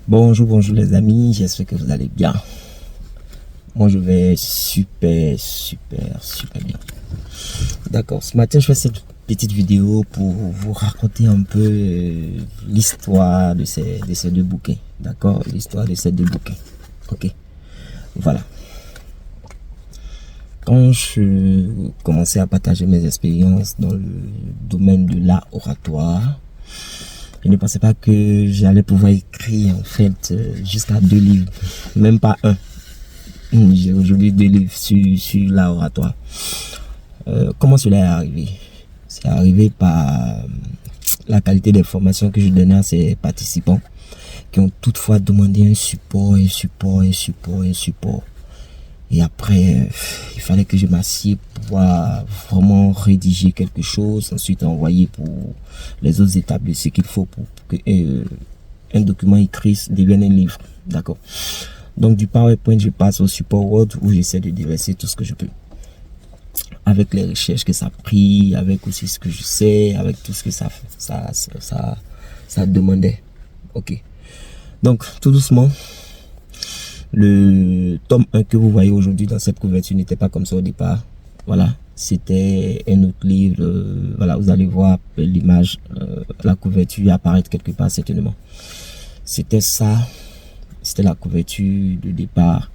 Bonjour les amis, j'espère que vous allez bien. Moi je vais super bien. D'accord, ce matin je fais cette petite vidéo pour vous raconter un peu l'histoire de ces deux bouquins. D'accord, l'histoire de ces deux bouquins. Ok, voilà. Quand je commençais à partager mes expériences dans le domaine de l'art oratoire, je ne pensais pas que j'allais pouvoir écrire en fait jusqu'à 2 livres, même pas un. J'ai aujourd'hui 2 livres sur l'art oratoire. Comment cela est arrivé? C'est arrivé par la qualité des formations que je donnais à ces participants qui ont toutefois demandé un support. Et après, il fallait que je m'assieds pour pouvoir vraiment rédiger quelque chose, ensuite envoyer pour les autres étapes de ce qu'il faut pour que un document écrit devienne un livre. D'accord. Donc du PowerPoint, je passe au support Word où j'essaie de déverser tout ce que je peux. Avec les recherches que ça a pris, avec aussi ce que je sais, avec tout ce que ça demandait. Ok. Donc tout doucement. Le tome 1 que vous voyez aujourd'hui dans cette couverture n'était pas comme ça au départ. Voilà, c'était un autre livre. Voilà, vous allez voir l'image, la couverture apparaître quelque part certainement. C'était ça, c'était la couverture de départ.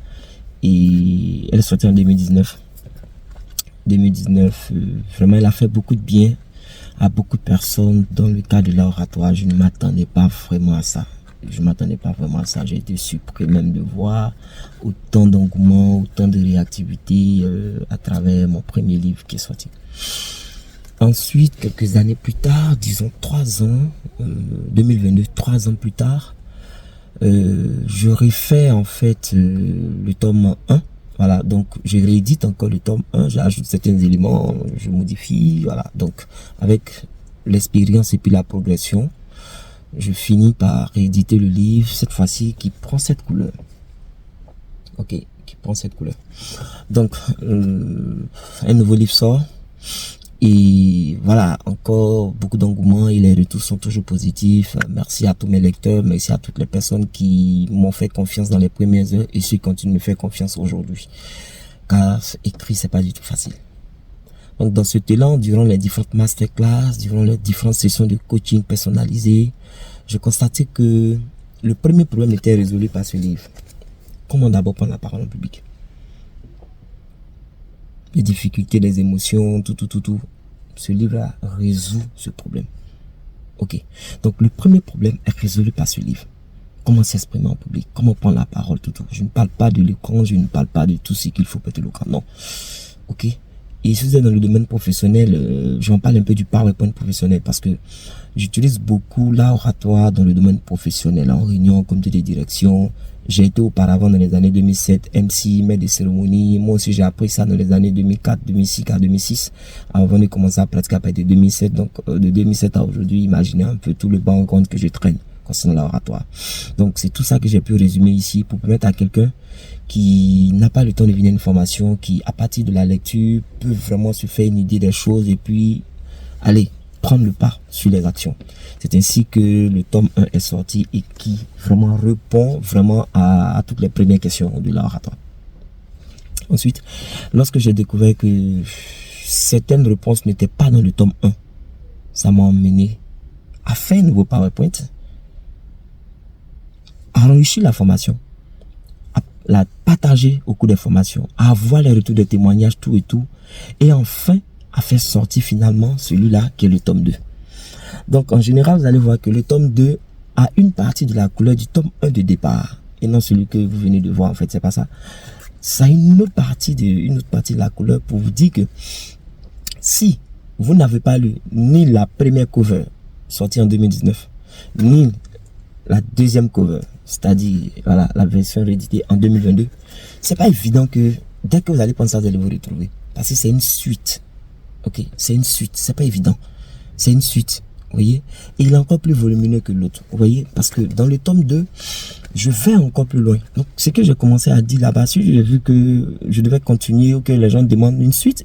Et elle est sortie en 2019. 2019, vraiment, elle a fait beaucoup de bien à beaucoup de personnes dans le cadre de l'oratoire. Je ne m'attendais pas vraiment à ça. J'ai été surpris même de voir autant d'engouement, autant de réactivité à travers mon premier livre qui est sorti. Ensuite, quelques années plus tard, disons 3 ans, 2022, 3 ans plus tard, je refais en fait le tome 1. Voilà, donc je réédite encore le tome 1, j'ajoute certains éléments, je modifie, voilà. Donc avec l'expérience et puis la progression, je finis par rééditer le livre, cette fois-ci, qui prend cette couleur. Ok, qui prend cette couleur. Donc, un nouveau livre sort. Et voilà, encore beaucoup d'engouement et les retours sont toujours positifs. Merci à tous mes lecteurs, merci à toutes les personnes qui m'ont fait confiance dans les premières heures et ceux qui continuent de me faire confiance aujourd'hui. Car écrire, c'est pas du tout facile. Donc, dans ce élan, durant les différentes masterclass, durant les différentes sessions de coaching personnalisé, je constatais que le premier problème était résolu par ce livre. Comment d'abord prendre la parole en public? Les difficultés, les émotions, tout. Ce livre-là résout ce problème. Ok. Donc, le premier problème est résolu par ce livre. Comment s'exprimer en public? Comment prendre la parole, tout. Je ne parle pas de l'écran, je ne parle pas de tout ce qu'il faut pour être éloquent. Non. Ok. Et si vous êtes dans le domaine professionnel, j'en parle un peu du PowerPoint professionnel parce que j'utilise beaucoup l'oratoire dans le domaine professionnel, en réunion, comité de direction. J'ai été auparavant dans les années 2007, MC, maître de cérémonie. Moi aussi, j'ai appris ça dans les années 2004, 2006 à 2006, avant de commencer à pratiquer à partir de 2007. Donc, de 2007 à aujourd'hui, imaginez un peu tout le background que je traîne concernant l'oratoire. Donc, c'est tout ça que j'ai pu résumer ici pour permettre à quelqu'un qui n'a pas le temps de venir à une formation, qui à partir de la lecture peut vraiment se faire une idée des choses et puis aller prendre le pas sur les actions. C'est ainsi que le tome 1 est sorti et qui vraiment répond vraiment à toutes les premières questions de l'oratoire. Ensuite, lorsque j'ai découvert que certaines réponses n'étaient pas dans le tome 1, ça m'a emmené à faire un nouveau PowerPoint, à enrichir la formation, la partager au cours des formations, à avoir les retours des témoignages, tout, et enfin à faire sortir finalement celui-là qui est le tome 2. Donc en général, vous allez voir que le tome 2 a une partie de la couleur du tome 1 de départ, et non celui que vous venez de voir. En fait, c'est pas ça. Ça a une autre partie de la couleur pour vous dire que si vous n'avez pas lu ni la première cover sortie en 2019, ni la deuxième cover, c'est-à-dire voilà, la version rééditée en 2022, c'est pas évident que dès que vous allez penser ça, vous allez vous retrouver. Parce que c'est une suite. Ok, c'est une suite, c'est pas évident. C'est une suite, vous voyez. Et il est encore plus volumineux que l'autre, vous voyez. Parce que dans le tome 2, je vais encore plus loin. Donc, ce que j'ai commencé à dire là-bas, si j'ai vu que je devais continuer ou que les gens demandent une suite,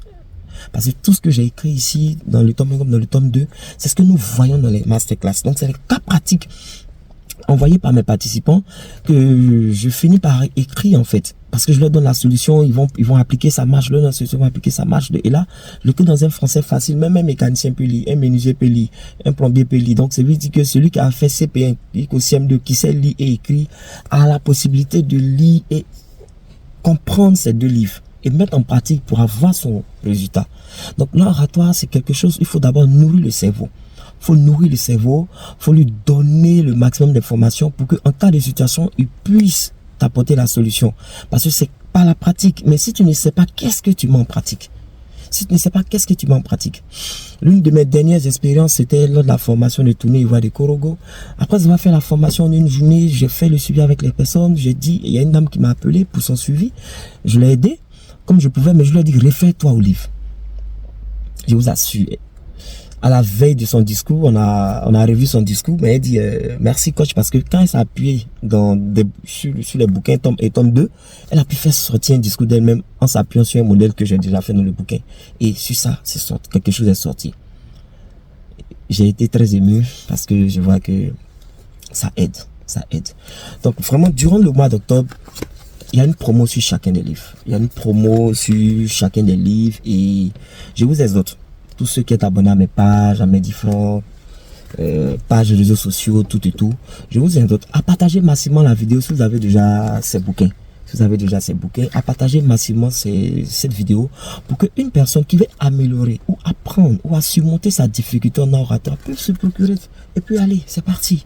parce que tout ce que j'ai écrit ici, dans le tome 1 comme dans le tome 2, c'est ce que nous voyons dans les masterclass. Donc, c'est les cas pratiques envoyé par mes participants que je finis par écrire en fait. Parce que je leur donne la solution, ils vont appliquer, ça marche, leur donne la solution, ils vont appliquer, ça marche. Et là, je l'écris dans un français facile, même un mécanicien peut lire, un menuisier peut lire, un plombier peut lire. Donc, ça veut dire que celui qui a fait CP1, au CM2, qui sait lire et écrire, a la possibilité de lire et comprendre ces deux livres et mettre en pratique pour avoir son résultat. Donc, l'oratoire, c'est quelque chose, il faut d'abord nourrir le cerveau. Il faut nourrir le cerveau, il faut lui donner le maximum d'informations pour qu'en cas de situation, il puisse t'apporter la solution. Parce que c'est pas la pratique. Mais si tu ne sais pas, qu'est-ce que tu mets en pratique? Si tu ne sais pas, qu'est-ce que tu mets en pratique? L'une de mes dernières expériences, c'était lors de la formation de tournée Ivoire de Korogo. Après avoir fait la formation en une journée, j'ai fait le suivi avec les personnes. J'ai dit, il y a une dame qui m'a appelé pour son suivi. Je l'ai aidé comme je pouvais, mais je lui ai dit, réfère-toi au livre. Je vous assure. À la veille de son discours, on a revu son discours, mais elle dit merci coach, parce que quand elle s'est appuyée sur les bouquins tome 1 et tome 2, elle a pu faire sortir un discours d'elle-même en s'appuyant sur un modèle que j'ai déjà fait dans le bouquin. Et sur ça, quelque chose est sorti. J'ai été très ému parce que je vois que ça aide. Donc vraiment, durant le mois d'octobre, il y a une promo sur chacun des livres. Il y a une promo sur chacun des livres et je vous exhorte. Tous ceux qui sont abonnés à mes pages, à mes différents pages de réseaux sociaux, tout et tout, je vous invite à partager massivement la vidéo si vous avez déjà ces bouquins. Si vous avez déjà ces bouquins, à partager massivement cette vidéo pour qu'une personne qui veut améliorer ou apprendre ou à surmonter sa difficulté en oratoire puisse se procurer. Et puis allez, c'est parti.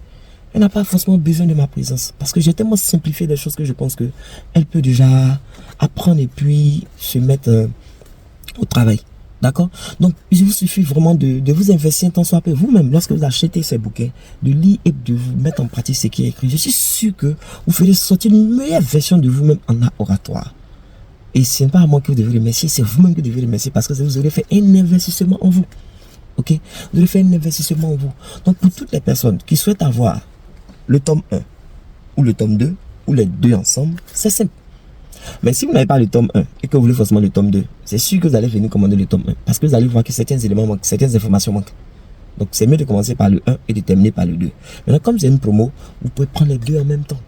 Elle n'a pas forcément besoin de ma présence parce que j'ai tellement simplifié des choses que je pense qu'elle peut déjà apprendre et puis se mettre au travail. D'accord? Donc, il vous suffit vraiment de vous investir un temps soit peu vous-même lorsque vous achetez ces bouquins, de lire et de vous mettre en pratique ce qui est écrit. Je suis sûr que vous ferez sortir une meilleure version de vous-même en oratoire. Et ce n'est pas à moi que vous devez remercier, c'est vous-même que vous devez remercier parce que vous aurez fait un investissement en vous. Ok? Vous aurez fait un investissement en vous. Donc, pour toutes les personnes qui souhaitent avoir le tome 1 ou le tome 2 ou les deux ensemble, c'est simple. Mais si vous n'avez pas le tome 1 et que vous voulez forcément le tome 2, c'est sûr que vous allez venir commander le tome 1 parce que vous allez voir que certains éléments manquent, certaines informations manquent. Donc c'est mieux de commencer par le 1 et de terminer par le 2. Maintenant, comme j'ai une promo, vous pouvez prendre les deux en même temps.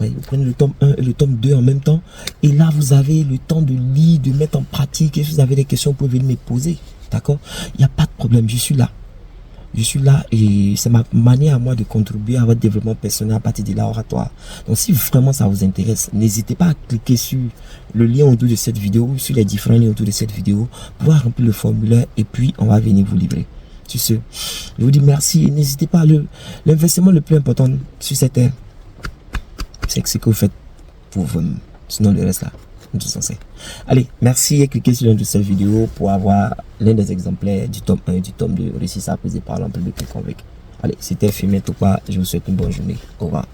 Oui, vous prenez le tome 1 et le tome 2 en même temps. Et là, vous avez le temps de lire, de mettre en pratique. Et si vous avez des questions, vous pouvez venir me poser. D'accord? Il n'y a pas de problème, je suis là. Je suis là et c'est ma manière à moi de contribuer à votre développement personnel à partir de l'oratoire. Donc si vraiment ça vous intéresse, n'hésitez pas à cliquer sur le lien autour de cette vidéo ou sur les différents liens autour de cette vidéo pour remplir le formulaire et puis on va venir vous livrer. Sur ce, je vous dis merci et n'hésitez pas, l'investissement le plus important sur cette terre, c'est ce que vous faites pour vous-même. Sinon le reste là, tout censé. Allez, merci et cliquez sur l'un de cette vidéo pour avoir l'un des exemplaires du tome 1 et du tome 2. Réussissez à poser par l'ample de convaincre. Allez, c'était Fumé Topa. Je vous souhaite une bonne journée. Au revoir.